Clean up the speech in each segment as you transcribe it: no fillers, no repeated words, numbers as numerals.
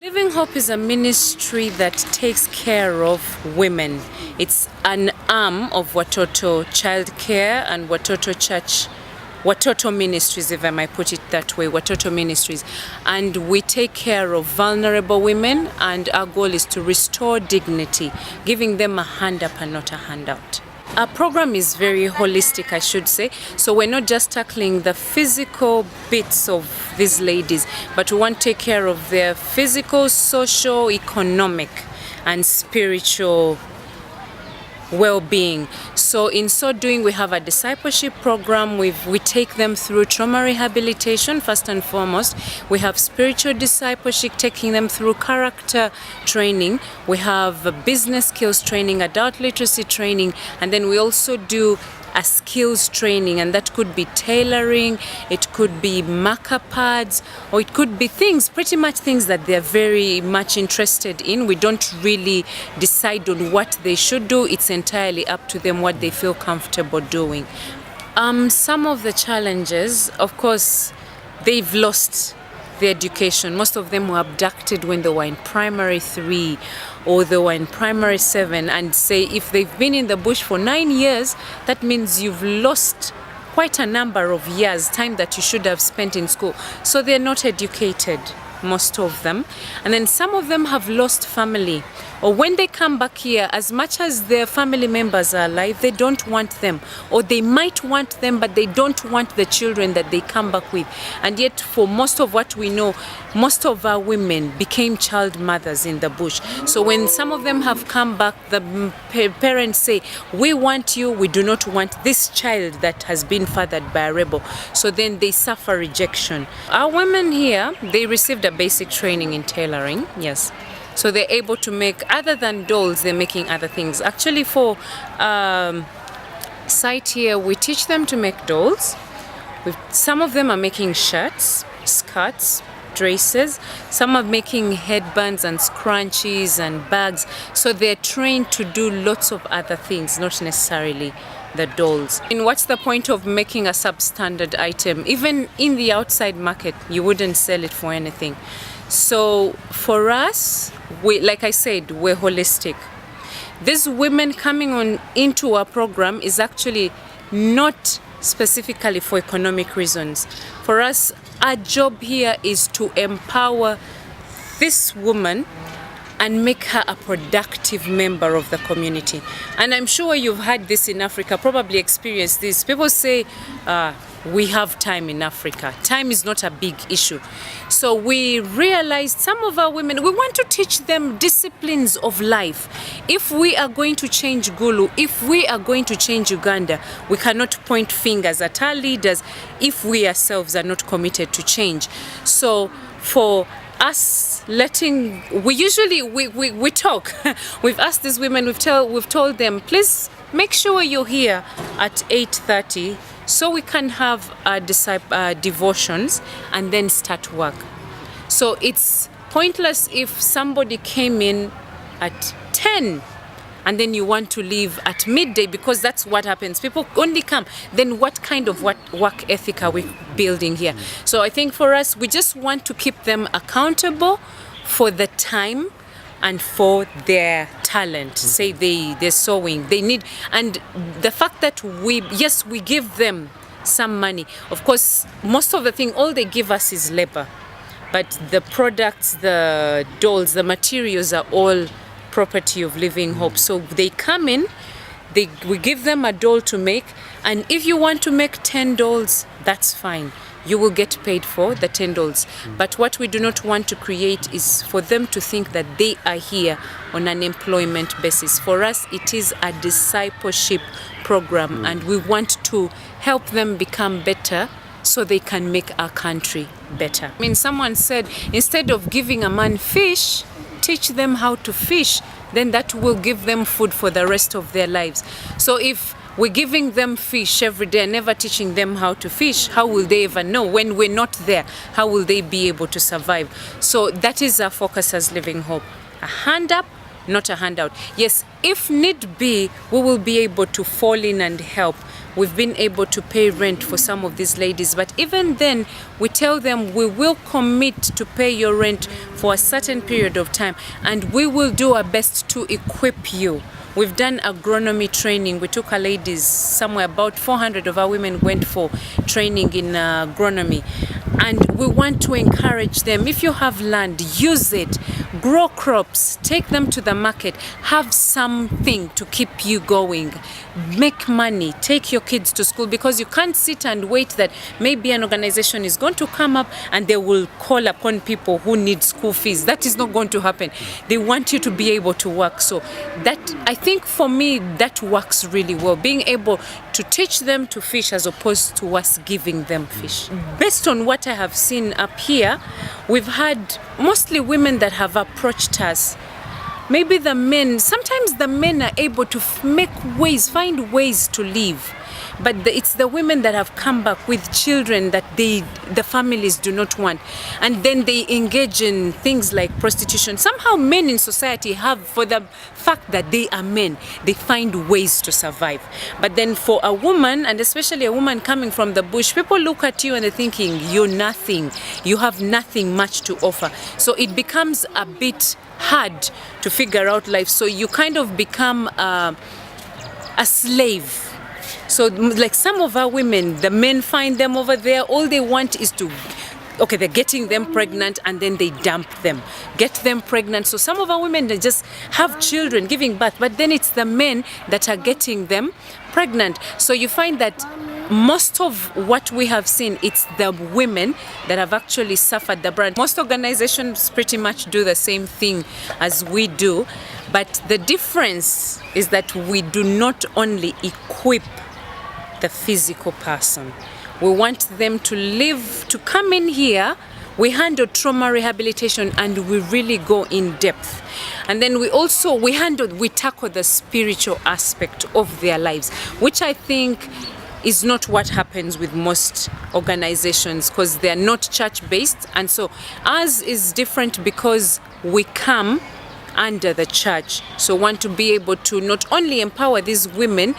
Living Hope is a ministry that takes care of women. It's an arm of Watoto Childcare and Watoto Church, Watoto Ministries, if I might put it that way, Watoto Ministries. And we take care of vulnerable women, and our goal is to restore dignity, giving them a hand up and not a handout. Our program is very holistic, I should say. So we're not just tackling the physical bits of these ladies, but we want to take care of their physical, social, economic, and spiritual well-being. So in so doing, we have a discipleship program. We take them through trauma rehabilitation first and foremost. We have spiritual discipleship, taking them through character training. We have business skills training, adult literacy training, and then we also do a skills training, and that could be tailoring, it could be marker pads, or it could be pretty much things that they're very much interested in. We don't really decide on what they should do. It's entirely up to them what they feel comfortable doing. Some of the challenges, of course, they've lost their education. Most of them were abducted when they were in primary 3 or they were in primary 7, and say if they've been in the bush for 9 years, that means you've lost quite a number of years, time that you should have spent in school. So they're not educated, most of them. And then some of them have lost family, or when they come back here, as much as their family members are alive, they don't want them, or they might want them, but they don't want the children that they come back with. And yet, for most of what we know, most of our women became child mothers in the bush. So when some of them have come back, the parents say, we want you, we do not want this child that has been fathered by a rebel. So then they suffer rejection. Our women here, they received a basic training in tailoring, yes. So they're able to make, other than dolls, they're making other things. Actually, for site here, we teach them to make dolls. Some of them are making shirts, skirts, dresses. Some are making headbands and scrunchies and bags. So they're trained to do lots of other things, not necessarily the dolls. And what's the point of making a substandard item? Even in the outside market, you wouldn't sell it for anything. So for us, like I said, we're holistic. These women coming on into our program is actually not specifically for economic reasons. For us, our job here is to empower this woman and make her a productive member of the community. And I'm sure you've had this in Africa, probably experienced this. People say, we have time in Africa. Time is not a big issue. So we realized some of our women, we want to teach them disciplines of life. If we are going to change Gulu, if we are going to change Uganda, we cannot point fingers at our leaders if we ourselves are not committed to change. So for us we talk. We've asked these women, we've told them, please make sure you're here at 8:30 so we can have devotions and then start work. So it's pointless if somebody came in at 10 and then you want to leave at midday, because that's what happens. People only come. Then what kind of work ethic are we building here? So I think for us, we just want to keep them accountable for the time and for their talent. Say they're sewing, they need, and the fact that we give them some money. Of course, most of the thing, all they give us is labor, but the products, the dolls, the materials are all property of Living Hope. So they come in, we give them a doll to make, and if you want to make 10 dolls, that's fine. You will get paid for the 10 dolls. But what we do not want to create is for them to think that they are here on an employment basis. For us, it is a discipleship program, and we want to help them become better so they can make our country better. I mean, someone said, instead of giving a man fish, teach them how to fish, then that will give them food for the rest of their lives. So if we're giving them fish every day and never teaching them how to fish, how will they ever know? When we're not there, how will they be able to survive? So that is our focus as Living Hope. A hand up, not a handout. Yes, if need be, we will be able to fall in and help, we've been able to pay rent for some of these ladies. But even then, we tell them we will commit to pay your rent for a certain period of time, and we will do our best to equip you. We've done agronomy training. We took our ladies somewhere, about 400 of our women went for training in agronomy. And we want to encourage them. If you have land, use it. Grow crops. Take them to the market. Have something to keep you going. Make money. Take your kids to school, because you can't sit and wait that maybe an organization is going to come up and they will call upon people who need school fees. That is not going to happen. They want you to be able to work. So that, I think for me, that works really well. Being able to teach them to fish as opposed to us giving them fish. Based on what I have seen up here, we've had mostly women that have approached us. Maybe the men, sometimes the men are able to find ways to live. But it's the women that have come back with children that the families do not want. And then they engage in things like prostitution. Somehow men in society have, for the fact that they are men, they find ways to survive. But then for a woman, and especially a woman coming from the bush, people look at you and they're thinking, you're nothing. You have nothing much to offer. So it becomes a bit hard to figure out life. So you kind of become a slave. So like some of our women, the men find them over there, all they want is to, okay, they're getting them pregnant and then they dump them, get them pregnant. So some of our women, they just have children, giving birth, but then it's the men that are getting them pregnant. So you find that most of what we have seen, it's the women that have actually suffered the brunt. Most organizations pretty much do the same thing as we do, but the difference is that we do not only equip the physical person. We want them to live, to come in here. We handle trauma rehabilitation and we really go in depth. And then we tackle the spiritual aspect of their lives, which I think is not what happens with most organizations, because they're not church-based. And so ours is different because we come under the church. So want to be able to not only empower these women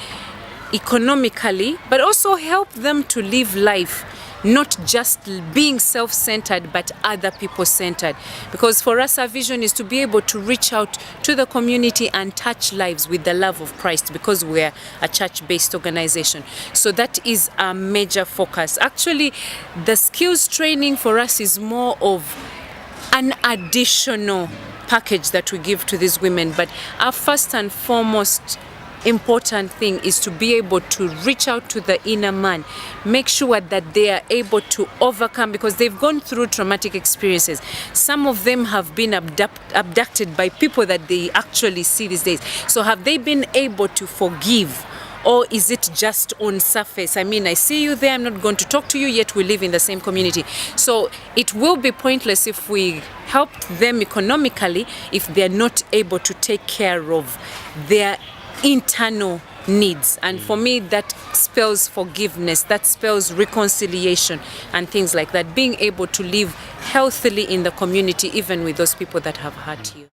economically, but also help them to live life, not just being self-centered, but other people-centered. Because for us, our vision is to be able to reach out to the community and touch lives with the love of Christ, because we're a church-based organization. So that is our major focus. Actually, the skills training for us is more of an additional package that we give to these women. But our first and foremost important thing is to be able to reach out to the inner man, make sure that they are able to overcome, because they've gone through traumatic experiences. Some of them have been abducted by people that they actually see these days. So have they been able to forgive? Or is it just on surface? I mean, I see you there, I'm not going to talk to you, yet we live in the same community. So it will be pointless if we helped them economically if they're not able to take care of their internal needs. And for me, that spells forgiveness, that spells reconciliation and things like that. Being able to live healthily in the community, even with those people that have hurt you.